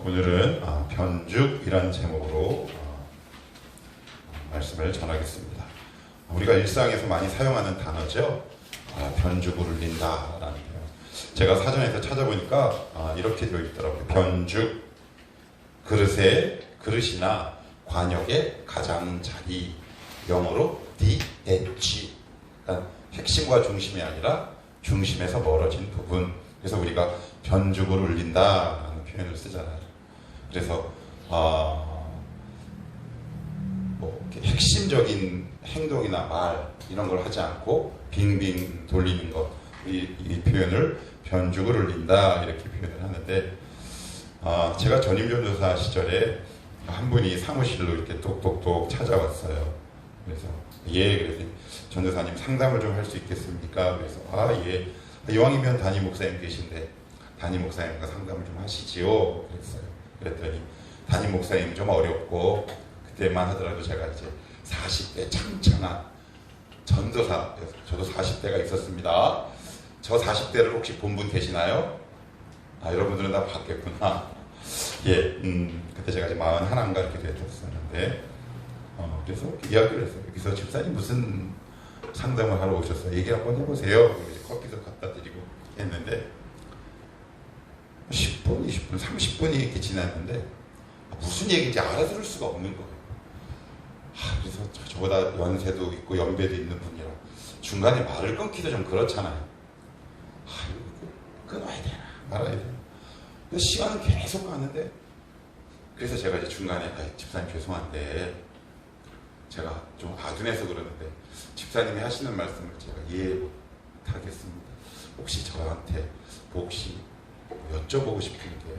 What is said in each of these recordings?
오늘은 변죽이라는 제목으로 말씀을 전하겠습니다. 우리가 일상에서 많이 사용하는 단어죠. 변죽을 울린다라는 표현. 제가 사전에서 찾아보니까 이렇게 되어 있더라고요. 변죽, 그릇이나 관역의 가장자리, 영어로 the edge. 그러니까 핵심과 중심이 아니라 중심에서 멀어진 부분. 그래서 우리가 변죽을 울린다라는 표현을 쓰잖아요. 그래서 이렇게 핵심적인 행동이나 말 이런 걸 하지 않고 빙빙 돌리는 것, 이 표현을 변죽을 울린다 이렇게 표현을 하는데, 제가 전임 전도사 시절에 한 분이 사무실로 이렇게 똑똑똑 찾아왔어요. 그래서 그래서 전도사님 상담을 좀 할 수 있겠습니까? 그래서 예, 이왕이면 담임 목사님 계신데 담임 목사님과 상담을 좀 하시지요. 그랬더니 담임 목사님 좀 어렵고, 그때만 하더라도 제가 이제 40대 창창한 전도사, 저도 40대가 있었습니다. 저 40대를 혹시 본 분 계시나요? 여러분들은 다 봤겠구나. 그때 제가 이제 41인가 이렇게 됐었는데, 그래서 이야기를 했어요. 여기서 집사님 무슨 상담을 하러 오셨어요? 얘기 한번 해보세요. 이제 커피도 갖다 드리고 했는데, 10분, 20분, 30분이 이렇게 지났는데 무슨 얘기인지 알아들을 수가 없는 거예요. 그래서 저보다 연세도 있고 연배도 있는 분이라 중간에 말을 끊기도 좀 그렇잖아요. 이거 끊어야 되나 말아야 되나. 시간은 계속 가는데, 그래서 제가 이제 중간에 집사님 죄송한데 제가 좀 아둔해서 그러는데 집사님이 하시는 말씀을 제가 이해 못하겠습니다. 혹시 저한테 여쭤보고 싶은 게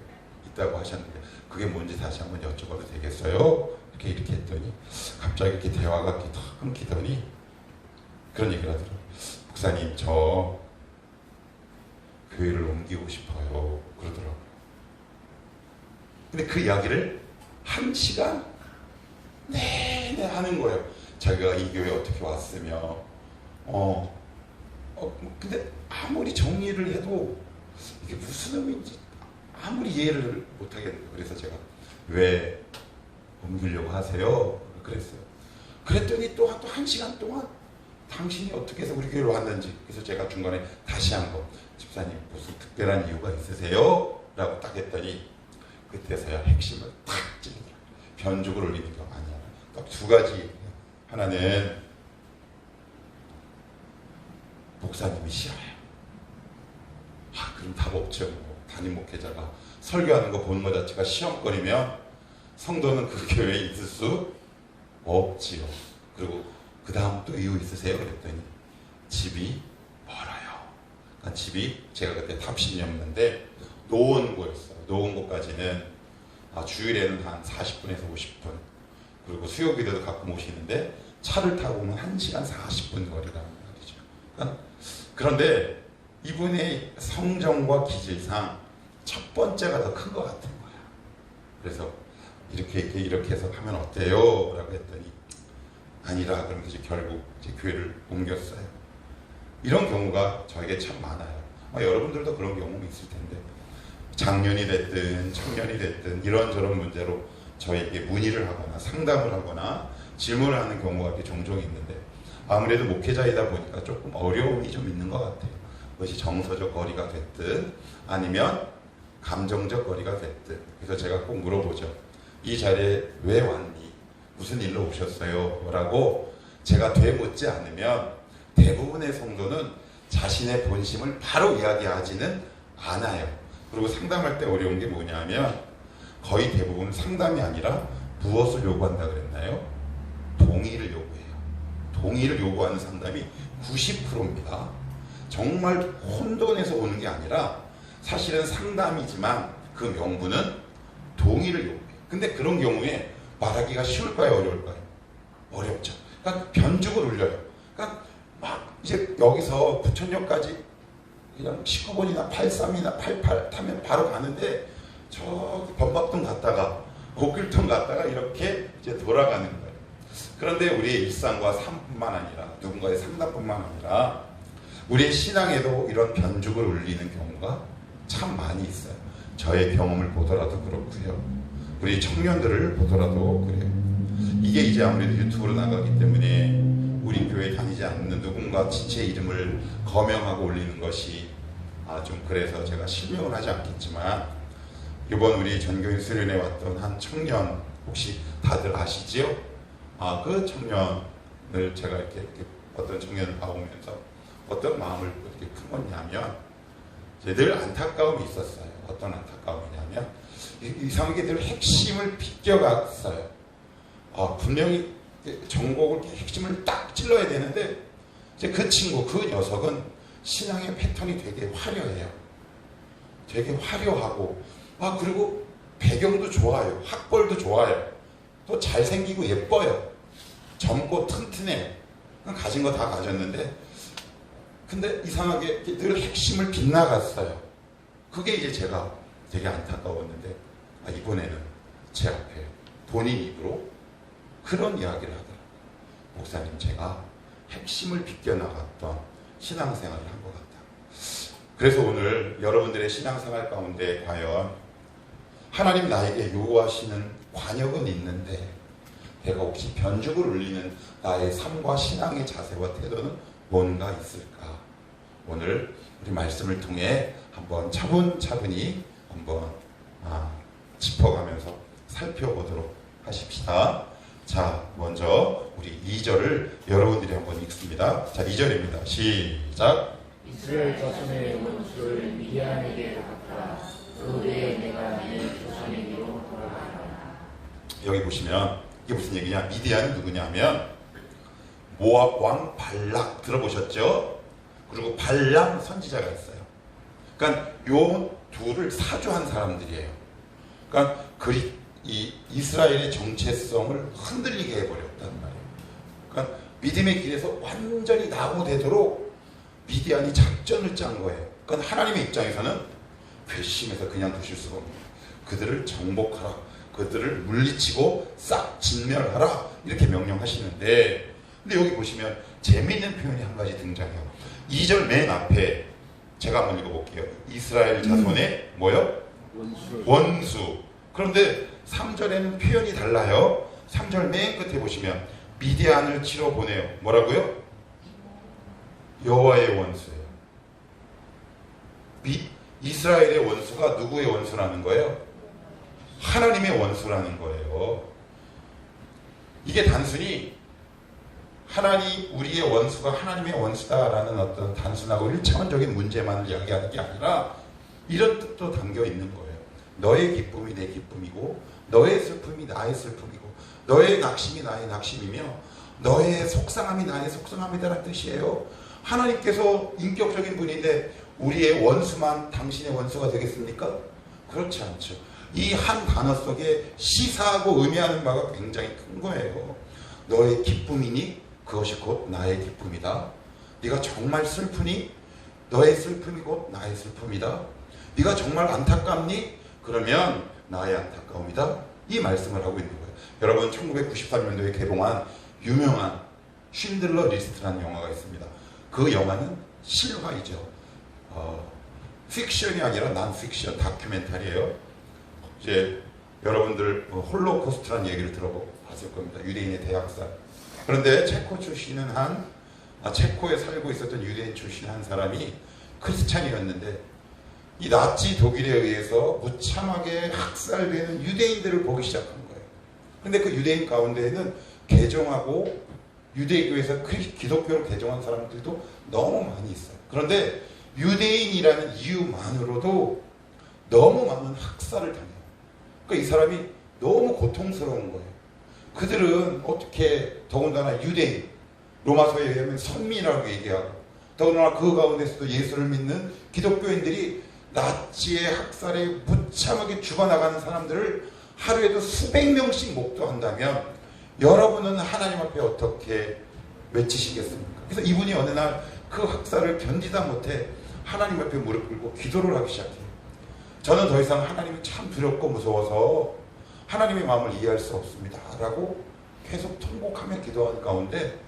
있다고 하셨는데 그게 뭔지 다시 한번 여쭤봐도 되겠어요? 이렇게 했더니 갑자기 이렇게 대화가 이렇게 탁 끊기더니 그런 얘기를 하더라고요. 목사님, 저 교회를 옮기고 싶어요. 그러더라고요. 근데 그 이야기를 1시간 내내 하는 거예요. 자기가 이 교회에 어떻게 왔으며 근데 아무리 정리를 해도 이게 무슨 의미인지 아무리 이해를 못하겠는 거예요. 그래서 제가 왜 옮기려고 하세요? 그랬어요. 그랬더니 또 1시간 동안 당신이 어떻게 해서 우리 교회로 왔는지. 그래서 제가 중간에 다시 한번 집사님 무슨 특별한 이유가 있으세요? 라고 딱 했더니 그때서야 핵심을 탁 찌르더라고요. 변죽을 울리는 게 아니야. 딱 2가지. 하나는 목사님이 싫어요. 그럼 답 없죠. 담임 목회자가 설교하는 거 보는 것 자체가 시험거리면 성도는 그 교회에 있을 수 없지요. 그리고 그 다음 또 이유 있으세요? 그랬더니 집이 멀어요. 그러니까 집이 제가 그때 탑신이었는데 노원구였어요. 노원구까지는 주일에는 한 40분에서 50분, 그리고 수요일에도 가끔 오시는데 차를 타고 오면 1시간 40분 거리라는 말이죠. 그런데 이분의 성정과 기질상 첫 번째가 더 큰 것 같은 거야. 그래서 이렇게 해서 하면 어때요? 라고 했더니 아니라. 그러면서 결국 교회를 옮겼어요. 이런 경우가 저에게 참 많아요. 여러분들도 그런 경험이 있을 텐데, 장년이 됐든 청년이 됐든 이런저런 문제로 저에게 문의를 하거나 상담을 하거나 질문을 하는 경우가 종종 있는데, 아무래도 목회자이다 보니까 조금 어려움이 좀 있는 것 같아요. 그것이 정서적 거리가 됐든 아니면 감정적 거리가 됐든. 그래서 제가 꼭 물어보죠. 이 자리에 왜 왔니? 무슨 일로 오셨어요? 라고 제가 되묻지 않으면 대부분의 성도는 자신의 본심을 바로 이야기하지는 않아요. 그리고 상담할 때 어려운 게 뭐냐면 거의 대부분 상담이 아니라 무엇을 요구한다 그랬나요? 동의를 요구해요. 동의를 요구하는 상담이 90%입니다. 정말 혼돈에서 오는 게 아니라 사실은 상담이지만 그 명분은 동의를 요구해요. 근데 그런 경우에 말하기가 쉬울까요? 어려울까요? 어렵죠. 그러니까 변죽을 울려요. 그러니까 막 이제 여기서 부천역까지 그냥 19번이나 83이나 88 타면 바로 가는데 저기 범박동 갔다가 고길통 갔다가 이렇게 이제 돌아가는 거예요. 그런데 우리의 일상과 삶뿐만 아니라 누군가의 상담뿐만 아니라 우리의 신앙에도 이런 변죽을 울리는 경우가 참 많이 있어요. 저의 경험을 보더라도 그렇고요. 우리 청년들을 보더라도 그래요. 이게 이제 아무래도 유튜브로 나가기 때문에 우리 교회 다니지 않는 누군가 지체 이름을 거명하고 올리는 것이 좀 그래서 제가 실명을 하지 않겠지만, 이번 우리 전교인 수련회 왔던 한 청년 혹시 다들 아시지요? 그 청년을 제가 이렇게 어떤 청년을 봐오면서 어떤 마음을 이렇게 품었냐면, 늘 안타까움이 있었어요. 어떤 안타까움이냐면, 이상하게 늘 핵심을 비껴갔어요. 분명히 정곡을 핵심을 딱 찔러야 되는데, 이제 그 친구, 그 녀석은 신앙의 패턴이 되게 화려해요. 되게 화려하고, 그리고 배경도 좋아요. 학벌도 좋아요. 또 잘생기고 예뻐요. 젊고 튼튼해. 가진 거 다 가졌는데, 근데 이상하게 늘 핵심을 빗나갔어요. 그게 이제 제가 되게 안타까웠는데, 이번에는 제 앞에 본인 입으로 그런 이야기를 하더라고요. 목사님, 제가 핵심을 비껴나갔던 신앙생활을 한 것 같다. 그래서 오늘 여러분들의 신앙생활 가운데 과연 하나님 나에게 요구하시는 관역은 있는데, 내가 혹시 변죽을 울리는 나의 삶과 신앙의 자세와 태도는 뭔가 있을까? 오늘 우리 말씀을 통해 한번 차분차분히 한번 짚어가면서 살펴보도록 하십시다. 자, 먼저 우리 2절을 여러분들이 한번 읽습니다. 자, 2절입니다. 시작. 이스라엘 자손의 원수를 미디안에게 갚아 그 후에 내가 네 조상에게로 돌아가라. 여기 보시면 이게 무슨 얘기냐? 미디안이 누구냐면 모압 왕 발락 들어보셨죠? 그리고 발람 선지자가 있어요. 그러니까 요 둘을 사주한 사람들이에요. 그러니까 이 이스라엘의 정체성을 흔들리게 해버렸단 말이에요. 그러니까 믿음의 길에서 완전히 낙오되도록 미디안이 작전을 짠 거예요. 그러니까 하나님의 입장에서는 괘씸해서 그냥 두실 수가 없는 거예요. 그들을 정복하라, 그들을 물리치고 싹 진멸하라, 이렇게 명령하시는데, 근데 여기 보시면 재미있는 표현이 한 가지 등장해요. 2절 맨 앞에 제가 한번 읽어볼게요. 이스라엘 자손의 뭐요? 원수. 그런데 3절에는 표현이 달라요. 3절 맨 끝에 보시면 미디안을 치러 보내요. 뭐라고요? 여호와의 원수예요. 이스라엘의 원수가 누구의 원수라는 거예요? 하나님의 원수라는 거예요. 이게 단순히 우리의 원수가 하나님의 원수다라는 어떤 단순하고 1차원적인 문제만을 이야기하는 게 아니라 이런 뜻도 담겨 있는 거예요. 너의 기쁨이 내 기쁨이고, 너의 슬픔이 나의 슬픔이고, 너의 낙심이 나의 낙심이며, 너의 속상함이 나의 속상함이다라는 뜻이에요. 하나님께서 인격적인 분인데 우리의 원수만 당신의 원수가 되겠습니까? 그렇지 않죠. 이 한 단어 속에 시사하고 의미하는 바가 굉장히 큰 거예요. 너의 기쁨이니 그것이 곧 나의 기쁨이다. 네가 정말 슬프니 너의 슬픔이 곧 나의 슬픔이다. 네가 정말 안타깝니? 그러면 나의 안타까움이다. 이 말씀을 하고 있는 거예요. 여러분, 1993년도에 개봉한 유명한 쉰들러 리스트라는 영화가 있습니다. 그 영화는 실화이죠. 픽션이 아니라 난픽션 다큐멘터리예요. 이제 여러분들 홀로코스트라는 얘기를 들어봤을 겁니다. 유대인의 대학살. 그런데 체코 출신은 체코에 살고 있었던 유대인 출신 한 사람이 크리스찬이었는데, 이 나치 독일에 의해서 무참하게 학살되는 유대인들을 보기 시작한 거예요. 그런데 그 유대인 가운데에는 개종하고 유대교에서 기독교로 개종한 사람들도 너무 많이 있어요. 그런데 유대인이라는 이유만으로도 너무 많은 학살을 당해요. 그러니까 이 사람이 너무 고통스러운 거예요. 그들은 어떻게, 더군다나 유대인, 로마서에 의하면 선민이라고 얘기하고, 더군다나 그 가운데서도 예수를 믿는 기독교인들이 나치의 학살에 무참하게 죽어나가는 사람들을 하루에도 수백 명씩 목도한다면 여러분은 하나님 앞에 어떻게 외치시겠습니까? 그래서 이분이 어느 날 그 학살을 견디다 못해 하나님 앞에 무릎 꿇고 기도를 하기 시작해요. 저는 더 이상 하나님이 참 두렵고 무서워서 하나님의 마음을 이해할 수 없습니다 라고 계속 통곡하며 기도하는 가운데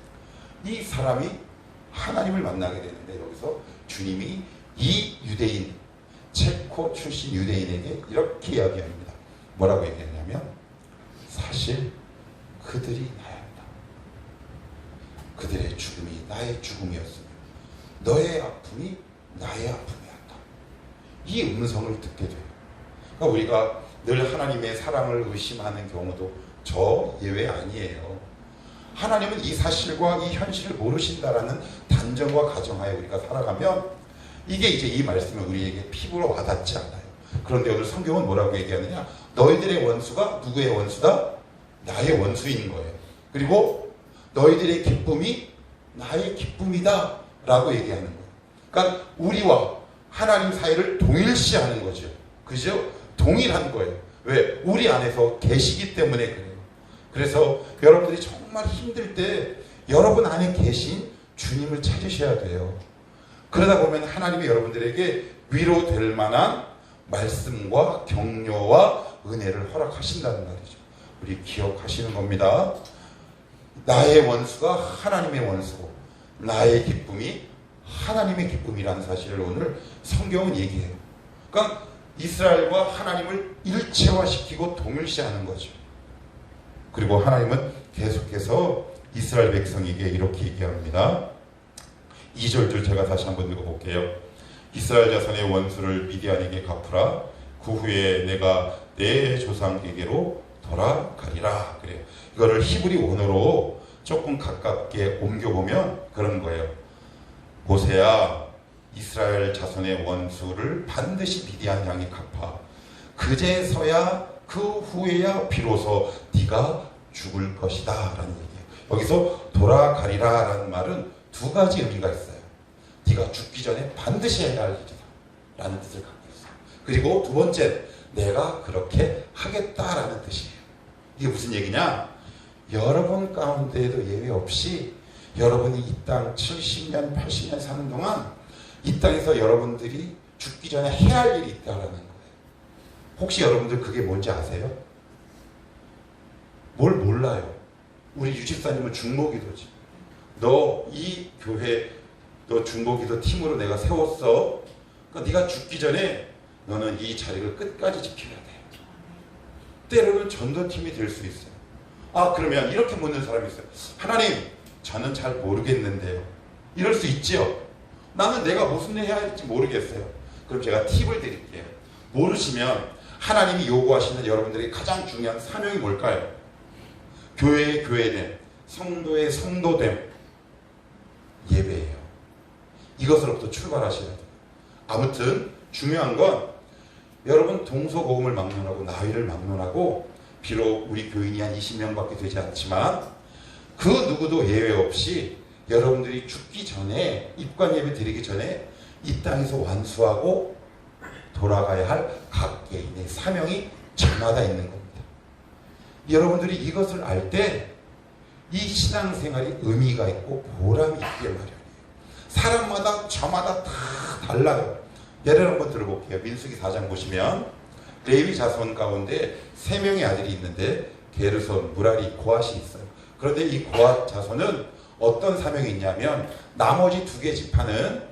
이 사람이 하나님을 만나게 되는데, 여기서 주님이 이 유대인, 체코 출신 유대인에게 이렇게 이야기합니다. 뭐라고 얘기하냐면 사실 그들이 나였다. 그들의 죽음이 나의 죽음이었으며 너의 아픔이 나의 아픔이었다. 이 음성을 듣게 돼요. 그러니까 우리가 늘 하나님의 사랑을 의심하는 경우도 저 예외 아니에요. 하나님은 이 사실과 이 현실을 모르신다라는 단정과 가정하에 우리가 살아가면 이게 이제 이 말씀은 우리에게 피부로 와닿지 않아요. 그런데 오늘 성경은 뭐라고 얘기하느냐? 너희들의 원수가 누구의 원수다? 나의 원수인 거예요. 그리고 너희들의 기쁨이 나의 기쁨이다 라고 얘기하는 거예요. 그러니까 우리와 하나님 사이를 동일시하는 거죠. 그죠? 동일한 거예요. 왜? 우리 안에서 계시기 때문에 그래요. 그래서 여러분들이 정말 힘들 때 여러분 안에 계신 주님을 찾으셔야 돼요. 그러다 보면 하나님이 여러분들에게 위로될 만한 말씀과 격려와 은혜를 허락하신다는 말이죠. 우리 기억하시는 겁니다. 나의 원수가 하나님의 원수고 나의 기쁨이 하나님의 기쁨이라는 사실을 오늘 성경은 얘기해요. 그러니까 이스라엘과 하나님을 일체화시키고 동일시하는 거죠. 그리고 하나님은 계속해서 이스라엘 백성에게 이렇게 얘기합니다. 2절 제가 다시 한번 읽어볼게요. 이스라엘 자손의 원수를 미디안에게 갚으라. 그 후에 내가 내 조상에게로 돌아가리라. 그래요. 이거를 히브리 원어로 조금 가깝게 옮겨보면 그런 거예요. 모세야, 이스라엘 자손의 원수를 반드시 미디안 향해 갚아. 그제서야 그 후에야 비로소 네가 죽을 것이다 라는 얘기예요. 여기서 돌아가리라 라는 말은 두 가지 의미가 있어요. 네가 죽기 전에 반드시 해야 할 일이다 라는 뜻을 갖고 있어요. 그리고 두 번째, 내가 그렇게 하겠다라는 뜻이에요. 이게 무슨 얘기냐? 여러분 가운데에도 예외 없이 여러분이 이 땅 70년, 80년 사는 동안 이 땅에서 여러분들이 죽기 전에 해야 할 일이 있다라는 거예요. 혹시 여러분들 그게 뭔지 아세요? 뭘 몰라요? 우리 유집사님은 중보기도지. 너 이 교회 너 중보기도 팀으로 내가 세웠어. 그러니까 네가 죽기 전에 너는 이 자리를 끝까지 지켜야 돼. 때로는 전도팀이 될 수 있어요. 아, 그러면 이렇게 묻는 사람이 있어요. 하나님, 저는 잘 모르겠는데요. 이럴 수 있죠. 나는 내가 무슨 일 해야 할지 모르겠어요. 그럼 제가 팁을 드릴게요. 모르시면 하나님이 요구하시는 여러분들의 가장 중요한 사명이 뭘까요? 교회의 교회됨, 성도의 성도됨, 예배예요. 이것으로부터 출발하셔야 돼요. 아무튼 중요한 건 여러분 동서고금을 막론하고 나이를 막론하고 비록 우리 교인이 한 20명밖에 되지 않지만 그 누구도 예외 없이 여러분들이 죽기 전에 입관 예배 드리기 전에 이 땅에서 완수하고 돌아가야 할 각 개인의 사명이 저마다 있는 겁니다. 여러분들이 이것을 알 때 이 신앙생활이 의미가 있고 보람이 있게 마련이에요. 사람마다 저마다 다 달라요. 예를 한번 들어볼게요. 민수기 4장 보시면 레위 자손 가운데 3명의 아들이 있는데 게르손, 무라리, 고앗이 있어요. 그런데 이 고앗 자손은 어떤 사명이 있냐면 나머지 2개 지파는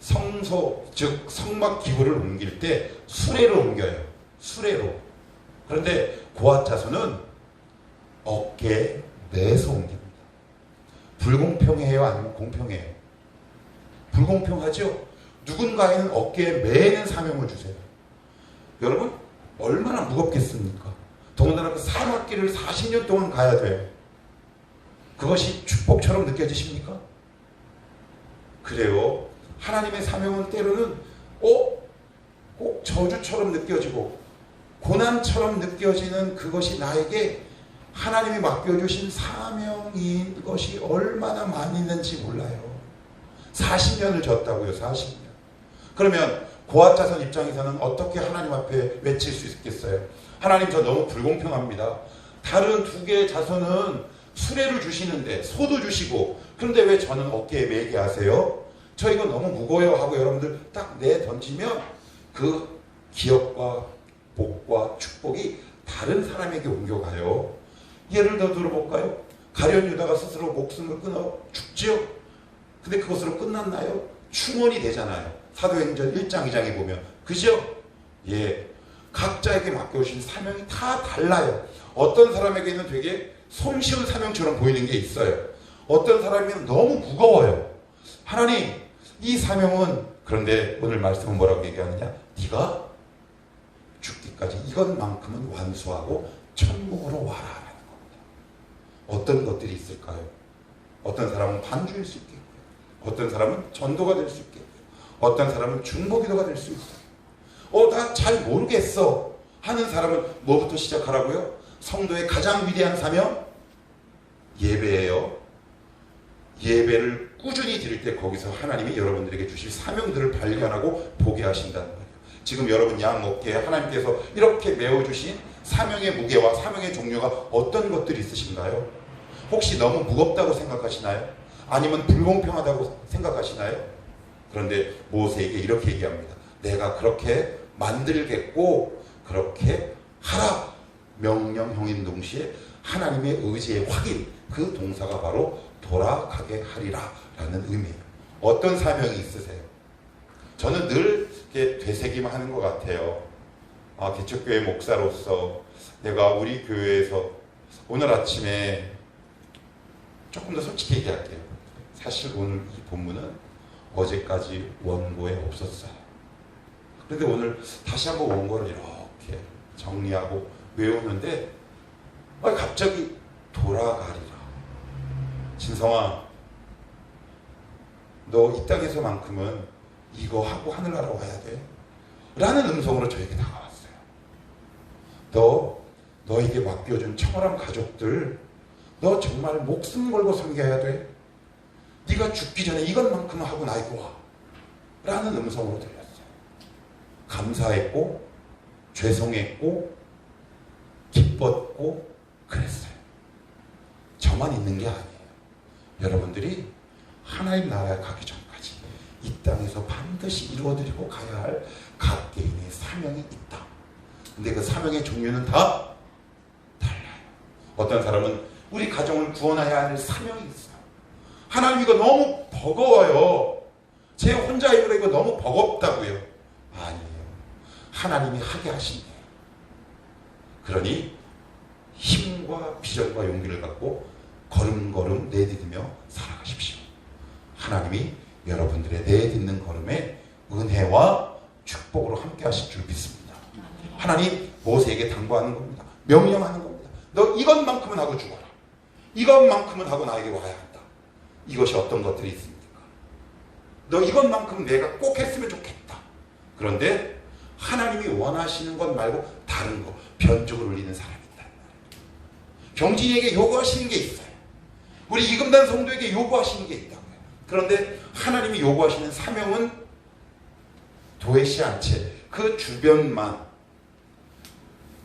성소, 즉 성막 기구를 옮길 때 수레로 옮겨요. 수레로. 그런데 고앗 자손은 어깨에 매서 옮깁니다. 불공평해요? 아니면 공평해요? 불공평하죠? 누군가에는 어깨에 매는 사명을 주세요. 여러분 얼마나 무겁겠습니까? 더군다나 그 사막길을 40년 동안 가야 돼요. 그것이 축복처럼 느껴지십니까? 그래요. 하나님의 사명은 때로는 꼭 저주처럼 느껴지고 고난처럼 느껴지는 그것이 나에게 하나님이 맡겨주신 사명인 것이 얼마나 많이 있는지 몰라요. 40년을 졌다고요. 40년. 그러면 고앗 자손 입장에서는 어떻게 하나님 앞에 외칠 수 있겠어요? 하나님, 저 너무 불공평합니다. 다른 2개의 자손은 수레를 주시는데 소도 주시고 그런데 왜 저는 어깨에 매게 하세요? 저 이거 너무 무거워요 하고 여러분들 딱 내던지면 그 기업과 복과 축복이 다른 사람에게 옮겨가요. 예를 더 들어볼까요? 가룟 유다가 스스로 목숨을 끊어 죽지요? 근데 그것으로 끝났나요? 충원이 되잖아요. 사도행전 1장 2장에 보면 그죠? 예. 각자에게 맡겨주신 사명이 다 달라요. 어떤 사람에게는 되게 손쉬운 사명처럼 보이는 게 있어요. 어떤 사람에게는 너무 무거워요. 하나님, 이 사명은, 그런데 오늘 말씀은 뭐라고 얘기하느냐? 네가 죽기까지 이것만큼은 완수하고 천국으로 와라 라는 겁니다. 어떤 것들이 있을까요? 어떤 사람은 반주일 수 있겠고요. 어떤 사람은 전도가 될 수 있겠고요. 어떤 사람은 중보기도가 될 수 있어요. 나 잘 모르겠어 하는 사람은 뭐부터 시작하라고요? 성도의 가장 위대한 사명? 예배예요. 예배를 꾸준히 드릴 때 거기서 하나님이 여러분들에게 주실 사명들을 발견하고 보게 하신다는 거예요. 지금 여러분 양 먹기에 하나님께서 이렇게 메워주신 사명의 무게와 사명의 종류가 어떤 것들이 있으신가요? 혹시 너무 무겁다고 생각하시나요? 아니면 불공평하다고 생각하시나요? 그런데 모세에게 이렇게 얘기합니다. 내가 그렇게 만들겠고 그렇게 하라. 명령형인 동시에 하나님의 의지의 확인, 그 동사가 바로 돌아가게 하리라 라는 의미예요. 어떤 사명이 있으세요? 저는 늘 되새김 하는 것 같아요. 개척교회 목사로서 내가 우리 교회에서 오늘 아침에 조금 더 솔직히 얘기할게요. 사실 오늘 이 본문은 어제까지 원고에 없었어요. 그런데 오늘 다시 한번 원고를 이렇게 정리하고 외우는데 갑자기 돌아가리라. 진성아, 너 이 땅에서만큼은 이거 하고 하늘나라 와야 돼 라는 음성으로 저에게 다가왔어요. 너에게 맡겨준 청월한 가족들, 너 정말 목숨 걸고 섬겨야 돼. 네가 죽기 전에 이것만큼은 하고 나에게 와 라는 음성으로 들렸어요. 감사했고 죄송했고 기뻤고 그랬어요. 저만 있는 게 아니에요. 여러분들이 하나님 나라에 가기 전까지 이 땅에서 반드시 이루어드리고 가야 할 각 개인의 사명이 있다. 근데 그 사명의 종류는 다 달라요. 어떤 사람은 우리 가정을 구원해야 할 사명이 있어요. 하나님 이거 너무 버거워요. 제 혼자 힘으로 이거 너무 버겁다고요. 아니에요. 하나님이 하게 하신대요. 그러니 힘과 비전과 용기를 갖고 걸음걸음 내딛으며 살아가십시오. 하나님이 여러분들의 내딛는 걸음에 은혜와 축복으로 함께 하실 줄 믿습니다. 하나님 모세에게 당부하는 겁니다. 명령하는 겁니다. 너 이것만큼은 하고 죽어라. 이것만큼은 하고 나에게 와야 한다. 이것이 어떤 것들이 있습니까? 너 이것만큼은 내가 꼭 했으면 좋겠다. 그런데 하나님이 원하시는 것 말고 다른 거, 변종을 올리는 사람이 있다. 경진이에게 요구하시는 게 있어요. 우리 이금단 성도에게 요구하시는 게 있다고요. 그런데 하나님이 요구하시는 사명은 도외시 않채 그 주변만,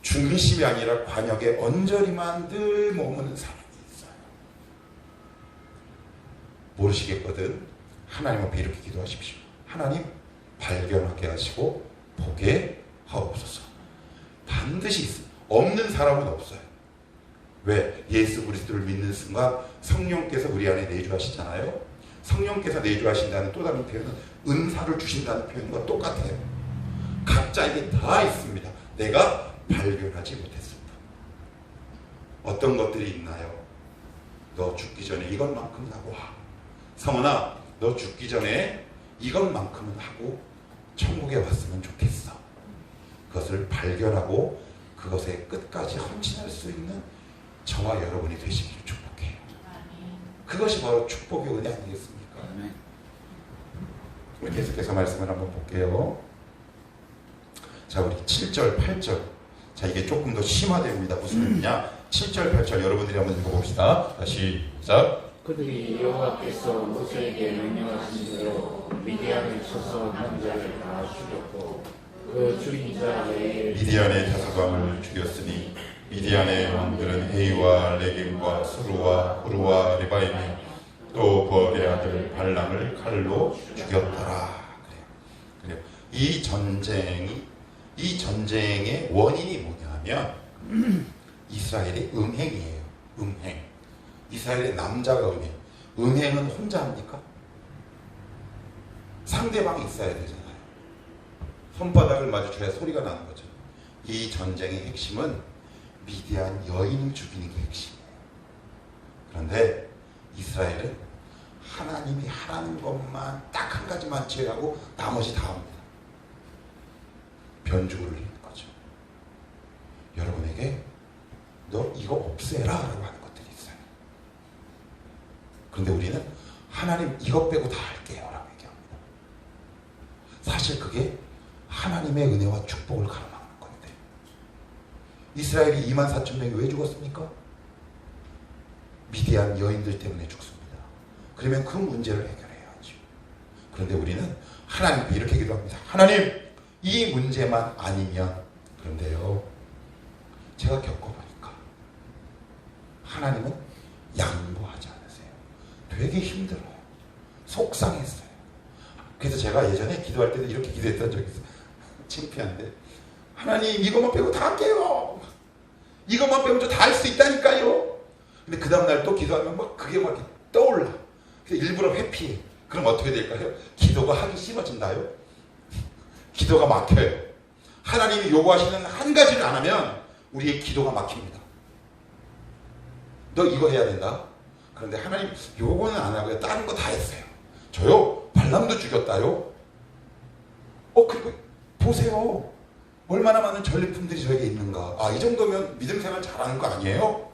중심이 아니라 관역의 언저리만 늘 머무는 사람이 있어요. 모르시겠거든 하나님 앞에 이렇게 기도하십시오. 하나님 발견하게 하시고 보게 하옵소서. 반드시 있어요. 없는 사람은 없어요. 왜? 예수 그리스도를 믿는 순간 성령께서 우리 안에 내주하시잖아요. 성령께서 내주하신다는 또 다른 표현은 은사를 주신다는 표현과 똑같아요. 각자에게 다 있습니다. 내가 발견하지 못했습니다. 어떤 것들이 있나요? 너 죽기 전에 이것만큼은 하고 와. 성원아, 너 죽기 전에 이것만큼은 하고 천국에 왔으면 좋겠어. 그것을 발견하고 그것의 끝까지 헌신할 수 있는 저와 여러분이 되시기를 축복해요. 그것이 바로 축복의 은혜 아니겠습니까? 우리 계속해서 말씀을 한번 볼게요. 자, 우리 7절, 8절. 자, 이게 조금 더 심화됩니다. 무슨 의미냐? 7절, 8절 여러분들이 한번 읽어봅시다. 다시 시작. 그들이 여호와께서 모세에게 명령하신 대로 미디안을 쳐서 남자를 다 죽였고 그 죽인 자 외에 미디안의 다섯 왕을 죽였으니 미디안의 왕들은 헤이와 레겜과 수루와 후루와 레바임이 또 벌의 아들 발람을 칼로 죽였더라. 그래요. 이 전쟁의 원인이 뭐냐면 이스라엘의 음행이에요. 음행. 이스라엘의 남자가 음행. 음행은 혼자 합니까? 상대방이 있어야 되잖아요. 손바닥을 마주쳐야 소리가 나는 거죠. 이 전쟁의 핵심은 미디안 여인을 죽이는 게 핵심이에요. 그런데 이스라엘은 하나님이 하라는 것만 딱 한 가지만 제외하고 나머지 다 합니다. 변죽을 흘리는 거죠. 여러분에게 너 이거 없애라 라고 하는 것들이 있어요. 그런데 우리는 하나님 이것 빼고 다 할게요 라고 얘기합니다. 사실 그게 하나님의 은혜와 축복을 가로막는 건데, 이스라엘이 24,000명이 왜 죽었습니까? 미디안 여인들 때문에 죽습니다. 그러면 그 문제를 해결해야죠. 그런데 우리는 하나님께 이렇게 기도합니다. 하나님, 이 문제만 아니면. 그런데요, 제가 겪어보니까 하나님은 양보하지 않으세요. 되게 힘들어요. 속상했어요. 그래서 제가 예전에 기도할 때도 이렇게 기도했던 적이 있어요. 창피한데, 하나님 이것만 빼고 다 할게요. 이것만 빼면 저 다 할 수 있다니까요. 근데 그 다음날 또 기도하면 막 그게 막 이렇게 떠올라. 그래서 일부러 회피해. 그럼 어떻게 될까요? 기도가 하기 싫어진다요. 기도가 막혀요. 하나님이 요구하시는 한 가지를 안 하면 우리의 기도가 막힙니다. 너 이거 해야 된다. 그런데 하나님 요거는 안 하고요. 다른 거 다 했어요. 저요? 발람도 죽였다요. 그리고 보세요. 얼마나 많은 전리품들이 저에게 있는가. 이 정도면 믿음 생활 잘하는 거 아니에요?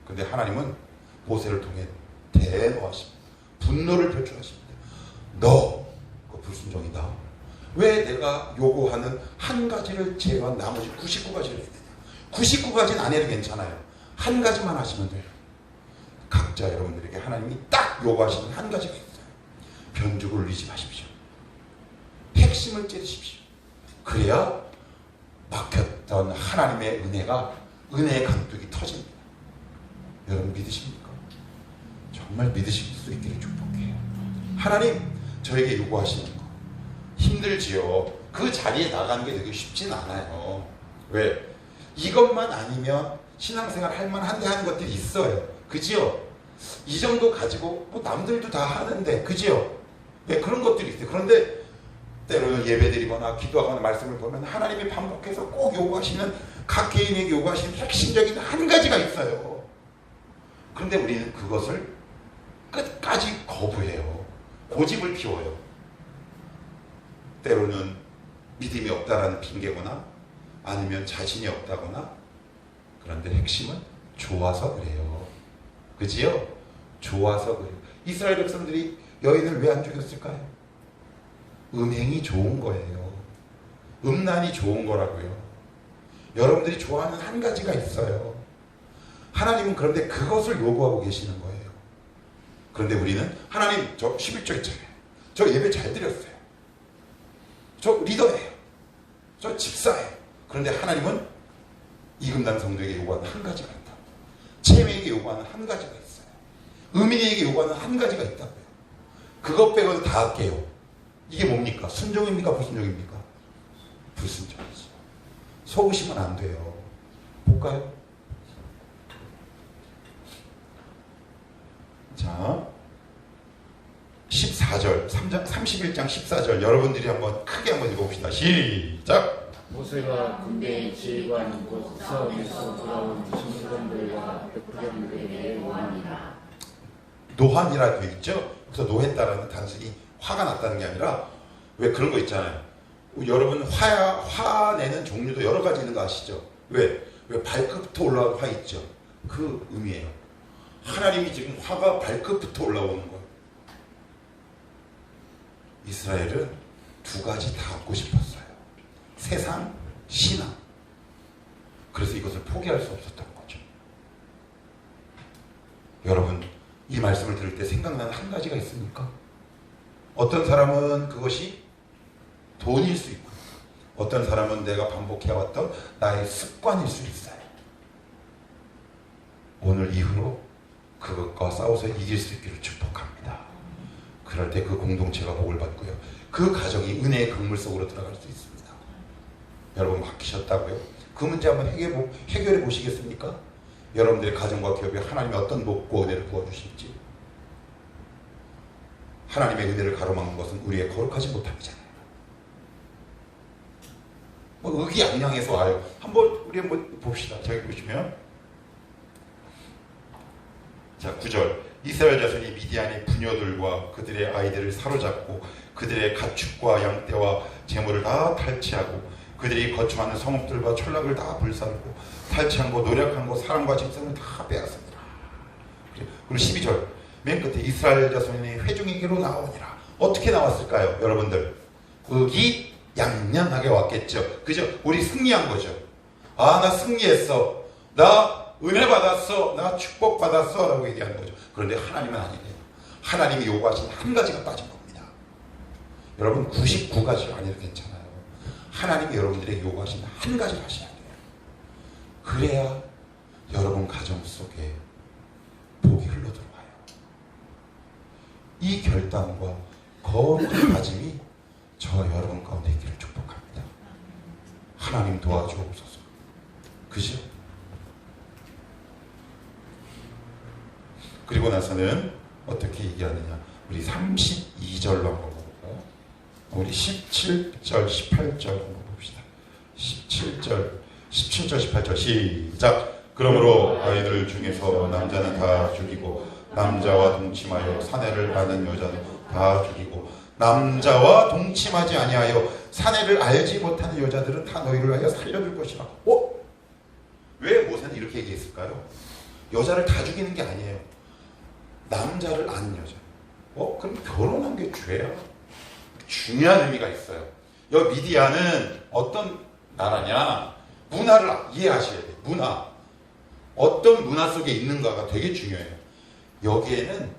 근데 하나님은 모세를 통해 대노하십니다. 분노를 표출하십니다. 너 그거 불순종이다. 왜 내가 요구하는 한 가지를 제외한 나머지 99가지를 해야 되냐. 99가지는 안 해도 괜찮아요. 한 가지만 하시면 돼요. 각자 여러분들에게 하나님이 딱 요구하시는 한 가지가 있어요. 변죽을 울리지 마십시오. 핵심을 찌르십시오. 그래야 막혔던 하나님의 은혜가, 은혜의 강둑이 터집니다. 여러분 믿으십니까? 정말 믿으실 수 있기를 축복해요. 하나님, 저에게 요구하시는 거 힘들지요. 그 자리에 나가는 게 되게 쉽진 않아요. 왜? 이것만 아니면 신앙생활 할 만한데 하는 것들이 있어요. 그지요? 이 정도 가지고 뭐 남들도 다 하는데, 그지요? 네, 그런 것들이 있어요. 그런데 때로는 예배드리거나 기도하거나 말씀을 보면 하나님이 반복해서 꼭 요구하시는, 각 개인에게 요구하시는 핵심적인 한 가지가 있어요. 그런데 우리는 그것을 끝까지 거부해요. 고집을 피워요. 때로는 믿음이 없다라는 핑계거나 아니면 자신이 없다거나. 그런데 핵심은 좋아서 그래요. 그지요? 좋아서 그래요. 이스라엘 백성들이 여인을 왜 안 죽였을까요? 음행이 좋은 거예요. 음란이 좋은 거라고요. 여러분들이 좋아하는 한 가지가 있어요. 하나님은 그런데 그것을 요구하고 계시는 거예요. 그런데 우리는 하나님, 저 11조 있잖아요. 저 예배 잘 드렸어요. 저 리더예요. 저 집사예요. 그런데 하나님은 이금당 성도에게 요구하는 한 가지가 있다. 채미에게 요구하는 한 가지가 있어요. 의민에게 요구하는 한 가지가 있다고요. 그것 빼고는 다 할게요. 이게 뭡니까? 순종입니까? 불순종입니까? 불순종이죠. 속으시면 안 돼요. 볼까요? 자, 14절, 31장 14절 여러분들이 한번 크게 한번 읽어봅시다. 시작! 모세가 군대의 지휘관 곧 사업에서 돌아온 신수관들과 백부장들에게 원하니라. 노한이라 되어 있죠? 그래서 노했다라는 단순히 화가 났다는 게 아니라, 왜 그런 거 있잖아요. 여러분 화내는 종류도 여러 가지 있는 거 아시죠? 왜 발끝부터 올라오는 화 있죠? 그 의미예요. 하나님이 지금 화가 발끝부터 올라오는 거예요. 이스라엘은 두 가지 다 갖고 싶었어요. 세상, 신앙. 그래서 이것을 포기할 수 없었던 거죠. 여러분, 이 말씀을 들을 때 생각나는 한 가지가 있습니까? 어떤 사람은 그것이 돈일 수 있고, 어떤 사람은 내가 반복해왔던 나의 습관일 수 있어요. 오늘 이후로 그것과 싸워서 이길 수 있기를 축복합니다. 그럴 때 그 공동체가 복을 받고요. 그 가정이 은혜의 강물 속으로 들어갈 수 있습니다. 여러분 바뀌셨다고요? 그 문제 한번 해결해 보시겠습니까? 여러분들의 가정과 기업에 하나님의 어떤 복과 은혜를 부어주실지. 하나님의 은혜를 가로막는 것은 우리의 거룩하지 못함이잖아요. 뭐 의기양양해서 와요. 우리 한번 봅시다. 저기 보시면 자 9절 이스라엘 자손이 미디안의 부녀들과 그들의 아이들을 사로잡고 그들의 가축과 양떼와 재물을 다 탈취하고 그들이 거처하는 성읍들과 촌락을 다 불사르고 탈취한 거 노력한 거 사람과 집사를 다 빼앗습니다. 그리고 12절 맨 끝에 이스라엘 자손이 회중에게로 나오니라. 어떻게 나왔을까요? 여러분들 의기양양하게 왔겠죠. 그죠? 우리 승리한 거죠. 아, 나 승리했어. 나 은혜 받았어. 나 축복 받았어. 라고 얘기하는 거죠. 그런데 하나님은 아니래요. 하나님이 요구하신 한 가지가 빠진 겁니다. 여러분 99가지 아니도 괜찮아요. 하나님이 여러분들에게 요구하신 한 가지를 하셔야 돼요. 그래야 여러분 가정 속에 복이 흘러들어와요. 이 결단과 거룩한 다짐이 저 여러분 가운데 있기를 축복합니다. 하나님 도와주옵소서. 그죠? 그리고 나서는 어떻게 얘기하느냐. 우리 32절로 한번 볼까요? 우리 17절, 18절 한번 봅시다. 17절, 18절 시작. 그러므로 아이들 중에서 남자는 다 죽이고 남자와 동침하여 사내를 아는 여자는 다 죽이고 남자와 동침하지 아니하여 사내를 알지 못하는 여자들은 다 너희를 하여 살려줄 것이라. 왜 모세는 이렇게 얘기했을까요? 여자를 다 죽이는 게 아니에요. 남자를 아는 여자. 그럼 결혼한 게 죄야? 중요한 의미가 있어요. 여기 미디안은 어떤 나라냐? 문화를 이해하셔야 돼요. 문화. 어떤 문화 속에 있는가가 되게 중요해요. 여기에는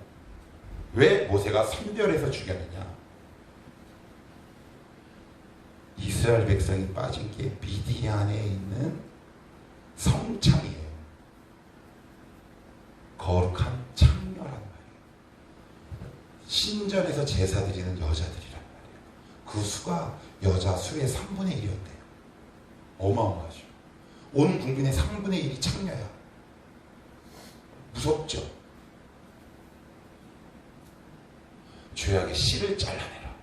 왜 모세가 선별해서 죽였느냐? 이스라엘 백성이 빠진 게 미디안에 있는 성창이에요. 거룩한 창녀란 말이에요. 신전에서 제사 드리는 여자들이란 말이에요. 그 수가 여자 수의 3분의 1이었대요. 어마어마하죠. 온 국민의 3분의 1이 창녀야. 무섭죠? 죄악의 씨를 잘라내라.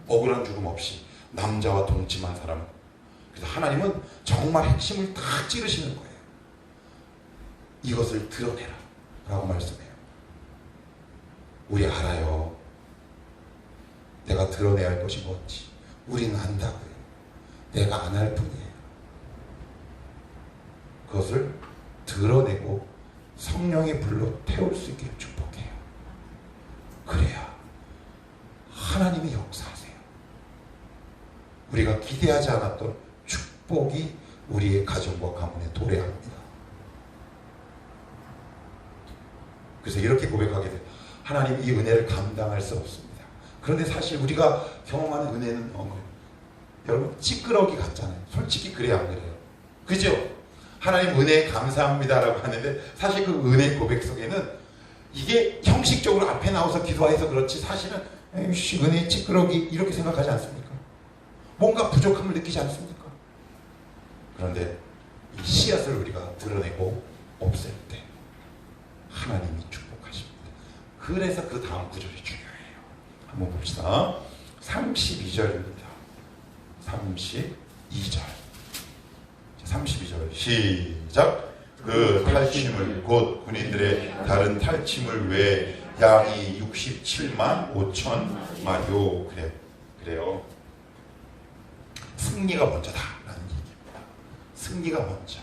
억울한 죽음 없이 남자와 동침한 사람. 그래서 하나님은 정말 핵심을 다 찌르시는 거예요. 이것을 드러내라 라고 말씀해요. 우리 알아요. 내가 드러내야 할 것이 뭔지 우리는 안다고요. 내가 안 할 뿐이에요. 그것을 드러내고 성령의 불로 태울 수 있기를 축복해요. 그래야 하나님이 역사하세요. 우리가 기대하지 않았던 축복이 우리의 가정과 가문에 도래합니다. 그래서 이렇게 고백하게 돼요. 하나님 이 은혜를 감당할 수 없습니다. 그런데 사실 우리가 경험하는 은혜는 여러분 찌끄러기 같잖아요. 솔직히 그래요 안 그래요? 그죠? 하나님 은혜에 감사합니다라고 하는데 사실 그 은혜 고백 속에는 이게 형식적으로 앞에 나와서 기도해서 그렇지 사실은 은혜의 찌끄러기 이렇게 생각하지 않습니까? 뭔가 부족함을 느끼지 않습니까? 그런데 이 씨앗을 우리가 드러내고 없앨 때 하나님이 축복하십니다. 그래서 그 다음 구절이 중요해요. 한번 봅시다. 32절입니다. 32절. 32절 시작. 그 탈취물 곧 군인들의 다른 탈취물 외에 양이 67만 5천 마리요. 그래요. 승리가 먼저다라는 얘기입니다. 승리가 먼저.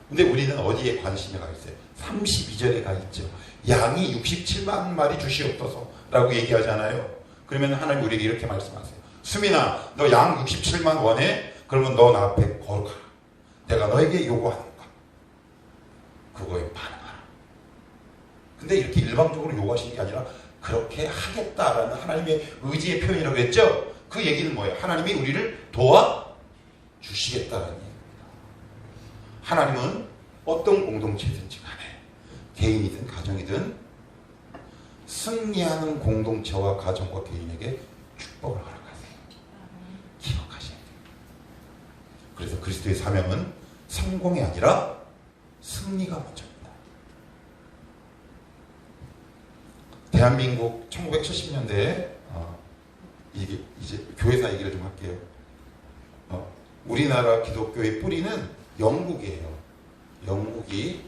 근데 우리는 어디에 관심이 가 있어요? 32절에 가 있죠. 양이 67만 마리 주시옵소서 라고 얘기하잖아요. 그러면 하나님 우리에게 이렇게 말씀하세요. 수민아, 너 양 67만 원해? 그러면 너 나 앞에 거룩하라. 내가 너에게 요구하는 것. 그거에 반응하라. 근데 이렇게 일방적으로 요구하시는 게 아니라 그렇게 하겠다라는 하나님의 의지의 표현이라고 했죠? 그 얘기는 뭐예요? 하나님이 우리를 도와주시겠다는 얘기입니다. 하나님은 어떤 공동체든지 간에 개인이든 가정이든 승리하는 공동체와 가정과 개인에게 축복을 허락하세요. 기억하셔야 돼요. 그래서 그리스도의 사명은 성공이 아니라 승리가 먼저입니다. 대한민국 1970년대에 이게 이제 교회사 얘기를 좀 할게요. 우리나라 기독교의 뿌리는 영국이에요. 영국이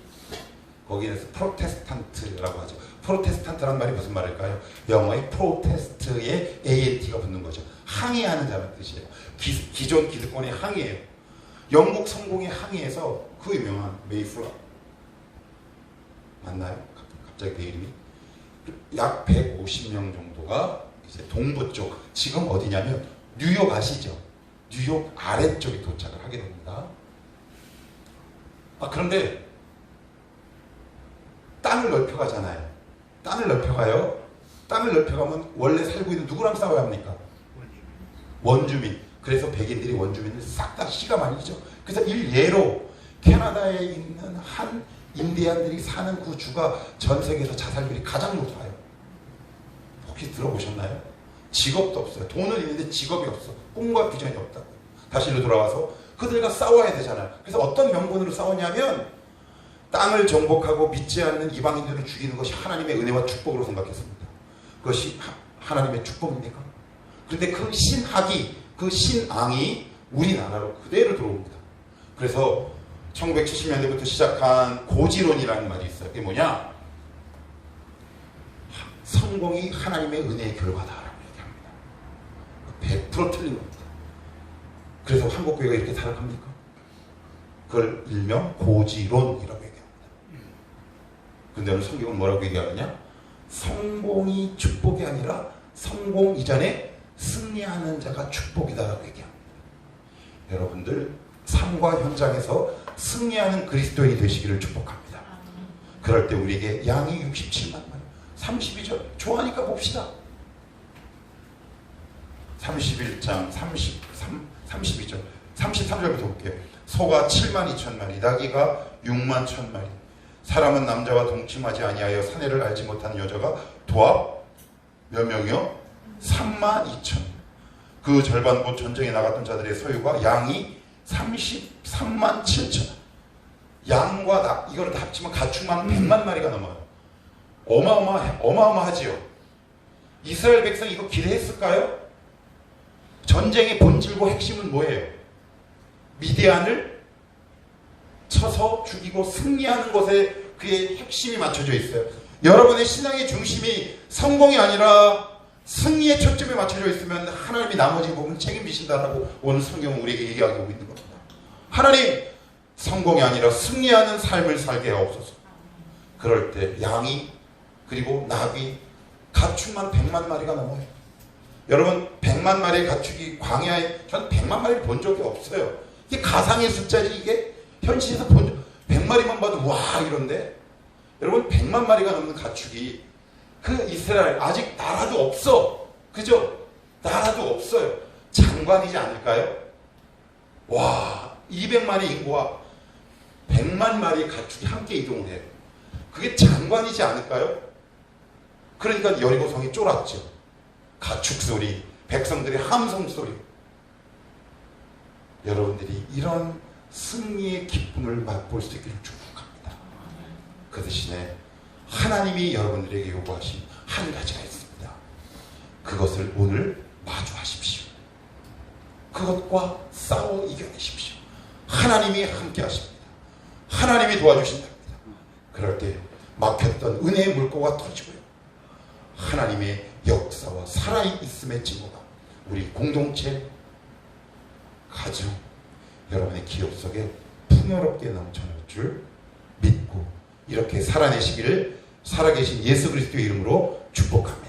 거기에서 프로테스탄트라고 하죠. 프로테스탄트란 말이 무슨 말일까요? 영어의 프로테스트에 ANT가 붙는 거죠. 항의하는 자라는 뜻이에요. 기존 기득권에 항의해요. 영국 성공에 항의해서 그 유명한 메이플라 맞나요? 갑자기 내 이름이 약 150명 정도가 이제 동부 쪽, 지금 어디냐면 뉴욕 아시죠? 뉴욕 아래쪽에 도착을 하게 됩니다. 그런데 땅을 넓혀가잖아요. 땅을 넓혀가요. 땅을 넓혀가면 원래 살고 있는 누구랑 싸워야 합니까? 원주민. 그래서 백인들이 원주민을 싹 다 씨가 말리죠. 그래서 일례로 캐나다에 있는 한 인디안들이 사는 그 주가 전 세계에서 자살률이 가장 높아요. 혹시 들어보셨나요? 직업도 없어요. 돈은 있는데 직업이 없어. 꿈과 비전이 없다고. 다시 일로 돌아와서 그들과 싸워야 되잖아요. 그래서 어떤 명분으로 싸웠냐면 땅을 정복하고 믿지 않는 이방인들을 죽이는 것이 하나님의 은혜와 축복으로 생각했습니다. 그것이 하나님의 축복입니까? 그런데 그 신학이, 그 신앙이 우리나라로 그대로 들어옵니다. 그래서 1970년대부터 시작한 고지론이라는 말이 있어요. 그게 뭐냐? 성공이 하나님의 은혜의 결과다라고 얘기합니다. 100% 틀린 겁니다. 그래서 한국교회가 이렇게 타락합니까? 그걸 일명 고지론이라고 얘기합니다. 그런데 오늘 성경은 뭐라고 얘기하느냐? 성공이 축복이 아니라 성공 이전에 승리하는 자가 축복이다라고 얘기합니다. 여러분들 삶과 현장에서 승리하는 그리스도인이 되시기를 축복합니다. 그럴 때 우리에게 양이 67만 마리, 32절 좋아하니까 봅시다. 31장 32절 33절부터 볼게요. 소가 7만 2천 마리, 나귀가 6만 1천 마리. 사람은 남자와 동침하지 아니하여 사내를 알지 못하는 여자가 도합 몇 명이요? 3만 2천. 그 절반 곧 전쟁에 나갔던 자들의 소유가 양이 33만 7천. 양과 나 이거를 다 합치면 가축만 100만 마리가 넘어요. 어마어마하지요. 이스라엘 백성 이거 기대했을까요? 전쟁의 본질과 핵심은 뭐예요? 미디안을 쳐서 죽이고 승리하는 것에 그의 핵심이 맞춰져 있어요. 여러분의 신앙의 중심이 성공이 아니라 승리의 초점에 맞춰져 있으면 하나님이 나머지 부분을 책임지신다라고 오늘 성경은 우리에게 얘기하고 있는 겁니다. 하나님, 성공이 아니라 승리하는 삶을 살게 하옵소서. 그럴 때 양이 그리고 나귀 가축만 100만 마리가 넘어요. 여러분 100만 마리의 가축이 광야에 전 100만 마리를 본 적이 없어요. 이게 가상의 숫자지 이게 현실에서 본 적 100마리만 봐도 와 이런데 여러분 100만 마리가 넘는 가축이 그 이스라엘 아직 나라도 없어. 그죠? 나라도 없어요. 장관이지 않을까요? 와 200만의 인구와 100만 마리의 가축이 함께 이동을 해요. 그게 장관이지 않을까요? 그러니까 여리고성이 쫄았죠. 가축 소리, 백성들의 함성 소리. 여러분들이 이런 승리의 기쁨을 맛볼 수 있기를 축복합니다. 그 대신에 하나님이 여러분들에게 요구하신 한 가지가 있습니다. 그것을 오늘 마주하십시오. 그것과 싸워 이겨내십시오. 하나님이 함께 하십니다. 하나님이 도와주신답니다. 그럴 때 막혔던 은혜의 물꼬가 터지고요. 하나님의 역사와 살아있음의 증거가 우리 공동체, 가정, 여러분의 기업 속에 풍요롭게 넘쳐날 줄 믿고 이렇게 살아내시기를 살아계신 예수 그리스도의 이름으로 축복합니다.